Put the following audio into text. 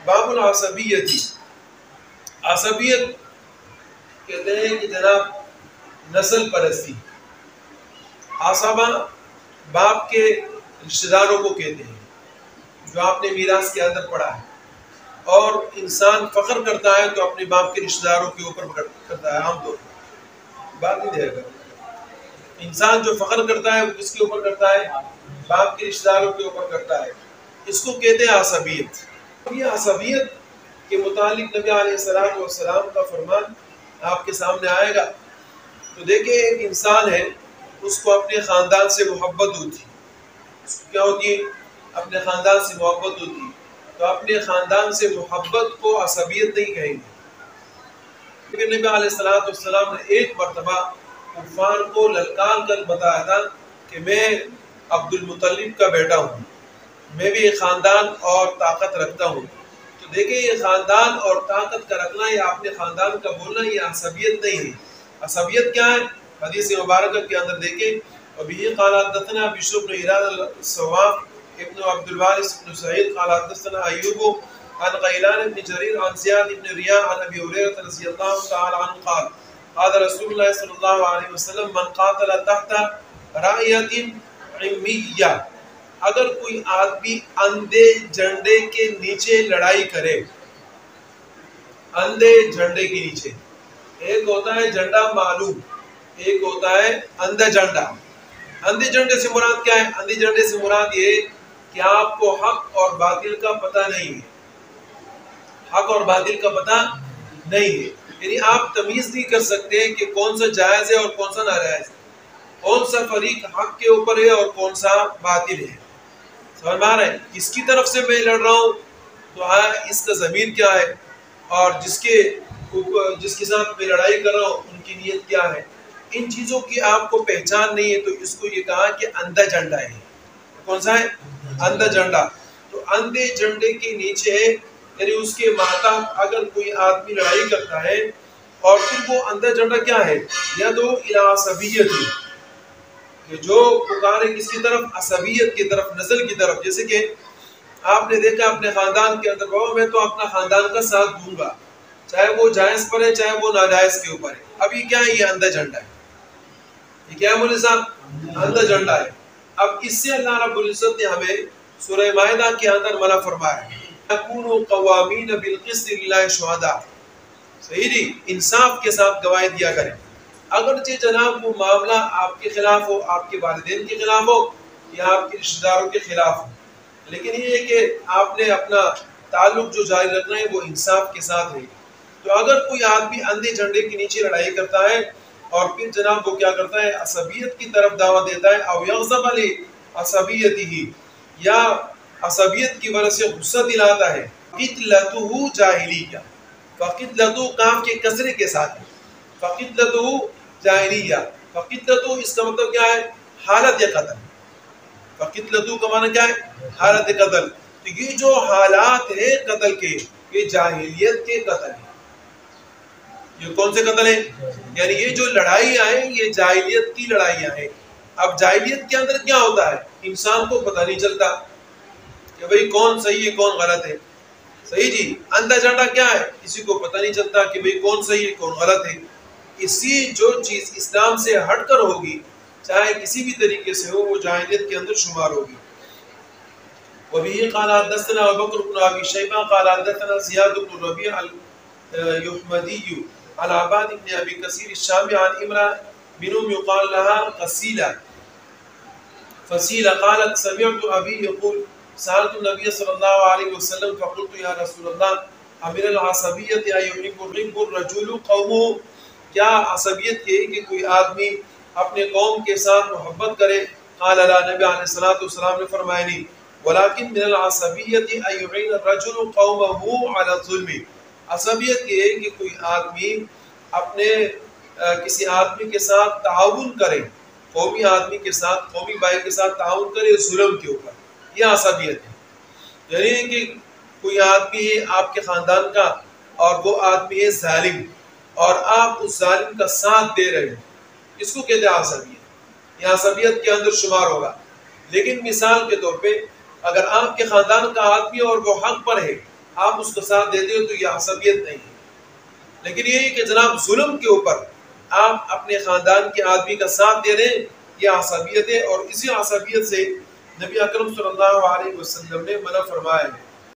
باب العصبیتی، عصبیت کہتے ہیں کہ جناب نسل پرستی. عصبہ باپ کے رشتہ داروں کو کہتے ہیں جو آپ نے میراث کے اندر پڑھا ہے. اور انسان فخر کرتا ہے تو اپنے باپ کے رشتہ داروں کے اوپر کرتا ہے. عام طور پر بات نہیں دے گا. انسان جو فخر کرتا ہے وہ کس کے اوپر کرتا ہے؟ باپ کے رشتہ داروں کے اوپر کرتا ہے. اس کو کہتے ہیں عصبیت. یہ عصبیت کے متعلق نبی علیہ السلام کا فرمان آپ کے سامنے آئے گا. تو دیکھیں ایک انسان ہے، اس کو اپنے خاندان سے محبت ہوتی. اس کو کیا ہوتی ہے؟ اپنے خاندان سے محبت ہوتی. تو اپنے خاندان سے محبت کو عصبیت نہیں کہیں گے. کیونکہ نبی علیہ السلام نے ایک مرتبہ کفار کو للکار کر بتایا تھا کہ میں عبد المطلب کا بیٹا ہوں، میں بھی ایک خاندان اور طاقت رکھتا ہوں. تو دیکھیں یہ خاندان اور طاقت کا رکھنا یا اپنے خاندان کا بولنا یہ عصبیت نہیں ہے. عصبیت کیا ہے؟ حدیث مبارکہ کے اندر دیکھیں. وبه قال حدثنا بشر بن هلال الصواف ابن عبد الوارث بن سعيد قال حدثنا ايوب عن غيلان بن جرير عن زياد بن رياح عن ابي هريره رضي الله تعالى عنه قال قال رسول الله صلى الله عليه وسلم من قاتل تحت رايه عميه، اگر کوئی آدمی اندھے جھنڈے کے نیچے لڑائی کرے. اندھے جھنڈے کے نیچے، ایک ہوتا ہے جھنڈا معلوم، ایک ہوتا ہے اندھا جھنڈا. اندھے جھنڈے سے مراد کیا ہے؟ اندھے جھنڈے سے مراد یہ کہ آپ کو حق اور باطل کا پتہ نہیں ہے. حق اور باطل کا پتہ نہیں ہے، یعنی آپ تمیز نہیں کر سکتے کہ کون سا جائز ہے اور کون سا ناجائز ہے، کون سا فریق حق کے اوپر ہے اور کون سا باطل ہے. سمجھ میں آ رہا ہے؟ کس کی طرف سے میں لڑ رہا ہوں، تو اس کا ضمیر کیا ہے، اور جس کے ساتھ میں لڑائی کر رہا ہوں ان کی نیت کیا ہے. ان چیزوں کی آپ کو پہچان نہیں ہے تو اس کو یہ کہا کہ اندھا جھنڈا ہے. کون سا ہے؟ اندھا جھنڈا. تو اندھے جھنڈے کے نیچے یعنی اس کے ماتحت اگر کوئی آدمی لڑائی کرتا ہے اور پھر وہ اندھا جھنڈا کیا ہے؟ یا تو عصبیت ہی، کہ جو پکارے کس کی طرف؟ عصبیت کی طرف، نسل کی طرف. جیسے کہ آپ نے دیکھا اپنے خاندان کے اندر بابا میں تو اپنا خاندان کا ساتھ دوں گا، چاہے وہ جائز پر ہے چاہے وہ ناجائز کے اوپر ہے. اب یہ کیا ہے؟ یہ اندھا جھنڈا ہے. یہ کیا ہے مولوی صاحب؟ اندھا جھنڈا ہے. اب اس سے اللہ رب العزت نے ہمیں سورہ مائدہ کے اندر منع فرمایا ہے کونوا قوامین بالقسط للہ شہداء. صحیح جی، انصاف کے ساتھ گواہی دیا کریں. اگرچہ جناب وہ معاملہ آپ کے خلاف ہو، آپ کے والدین کے خلاف ہو یا آپ کے رشتہ داروں کے خلاف ہو، لیکن یہ ہے کہ آپ نے اپنا تعلق جو جاری رکھنا ہے وہ انصاف کے ساتھ ہے. تو اگر کوئی آدمی اندھے جھنڈے کے نیچے لڑائی کرتا ہے اور پھر جناب وہ کیا کرتا ہے؟ عصبیت کی طرف دعوت دیتا ہے. او یغضب لعصبیتہ، یا عصبیت کی وجہ سے غصہ دلاتا ہے. قتلتہ جاہلیہ، فقتلتہ کاف کے کسرے کے ساتھ، فقتلتہ جاہلیہ. فقتلتہ اس کا مطلب کیا ہے؟ حالت قتل. فقتلتہ کا معنی کیا ہے؟ حالت قتل. تو یہ جو حالات ہیں قتل کے، یہ جاہلیت کے قتل ہیں. یہ کون سے قتل ہیں؟ یعنی یہ جو لڑائیاں ہیں یہ جاہلیت کی لڑائیاں ہیں. اب جاہلیت کے اندر کیا ہوتا ہے؟ انسان کو پتہ نہیں چلتا کہ بھئی کون صحیح ہے کون غلط ہے. صحیح جی، اندھا جھنڈا کیا ہے؟ کسی کو پتہ نہیں چلتا کہ بھئی کون صحیح ہے کون غلط ہے. اسی جو چیز اسلام سے ہٹ کر ہوگی چاہے کسی بھی طریقے سے ہو وہ جاہلیت کے اندر شمار ہوگی. وبه قال حدثنا ابو بکر بن ابي شيبه قال حدثنا زياد بن ربيع اليحمدي عن عباد بن ابي كثير الشامي عن امرأة بن يقال لها فسيلة قالت سمعت ابي يقول سألت النبي صلى الله عليه وسلم فقلت يا رسول الله امر العصبية يحب الرجل قومه. کیا عصبیت یہ کہ کوئی آدمی اپنے قوم کے ساتھ محبت کرے؟ قال لا، نبی علیہ السلام نے فرمایا نہیں. ولكن من العصبیت ان يعين الرجل قومه على الظلم. عصبیت یہ ہے کہ کوئی آدمی اپنے کسی آدمی کے ساتھ تعاون کرے، قومی آدمی کے ساتھ، قومی بھائی کے ساتھ تعاون کرے ظلم کے اوپر. یہ عصبیت ہے. یعنی کہ کوئی آدمی ہے آپ کے خاندان کا اور وہ آدمی ہے ظالم اور آپ اس ظالم کا ساتھ دے رہے ہیں، اس کو کہتے ہیں عصبیت. یہ عصبیت کے اندر شمار ہوگا. لیکن مثال کے طور پہ اگر آپ کے خاندان کا آدمی اور وہ حق پر ہے آپ اس کا ساتھ دیتے ہو تو یہ عصبیت نہیں ہے. لیکن یہ کہ جناب ظلم کے اوپر آپ اپنے خاندان کے آدمی کا ساتھ دے رہے ہیں، یہ عصبیت ہے، اور اسی عصبیت سے نبی اکرم صلی اللہ علیہ وسلم نے منع فرمایا ہے.